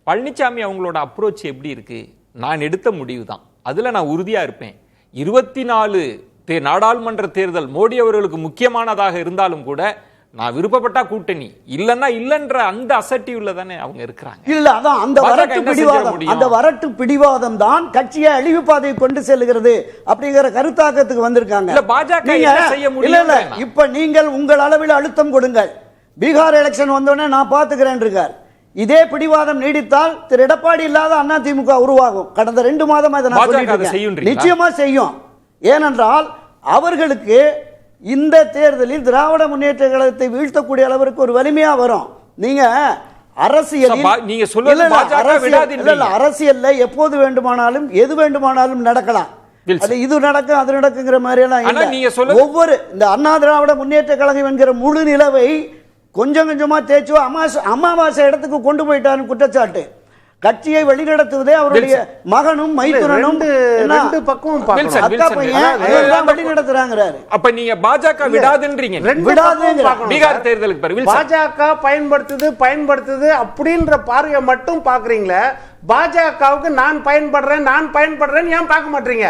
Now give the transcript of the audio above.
பழனிசாமி அவங்களோட அப்ரோச் எப்படி இருக்கு? நான் எடுத்த முடிவு தான், அதுல நான் உறுதியா இருப்பேன். 24 நாடாளுமன்ற தேர்தல் மோடி அவர்களுக்கு முக்கியமானதாக இருந்தாலும் கூட நான் விருப்பப்பட்டா கூட்டணி, இல்லன்னா இல்லன்ற அந்த அசட்டிவ்ல தானே அவங்க இருக்கிறாங்க. இல்ல, அதான் அந்த வரட்டு பிடிவாதம் தான் கட்சியை அழிவு பாதையை கொண்டு செல்கிறது அப்படிங்கிற கருத்தாக்கத்துக்கு வந்திருக்காங்க. இல்ல பாஜக என்ன செய்ய முடியல? இப்ப நீங்கள் உங்கள் அளவில் அழுத்தம் கொடுங்கள். பீகார் எலெக்ஷன் வந்தோடனே நான் பாத்துக்கிறேன் இருக்கார். இதே பிடிவாதம் நீடித்தால் திரு எடப்பாடி இல்லாத அதிமுக உருவாகும். கடந்த 2 மாதமா இதை நான் சொல்லிட்டு இருக்கேன். நிச்சயமா செய்யும். ஏனென்றால் அவர்களுக்கு இந்த தேர்தலில் திராவிட முன்னேற்ற கழகத்தை வீழ்த்தக்கூடிய அளவிற்கு ஒரு வலிமையா வரும். நீங்க அரசியல்ல எப்போது வேண்டுமானாலும் எது வேண்டுமானாலும் நடக்கலாம். இது நடக்கும் அது நடக்குங்கிற மாதிரி எல்லாம் ஒவ்வொரு இந்த அண்ணா திராவிட முன்னேற்ற கழகம் என்கிற முழு நிலவை கொஞ்சம் கொஞ்சமா தேய்ச்சு அமாவாசை இடத்துக்கு கொண்டு போயிட்டாரு குற்றச்சாட்டு. கட்சியை வழிநடத்துவதே அவருடைய மகனும் மைத்துனனும் வழிநடத்துறாங்கிறாரு. அப்ப நீங்க பாஜக விடாதுன்றீங்க. பீகார் தேர்தலுக்கு பாஜக பயன்படுத்துது அப்படின்ற பார்வையை மட்டும் பாக்குறீங்களே. பாஜகவுக்கு நான் பயன்படுறேன் ஏன் பார்க்க மாட்டீங்க?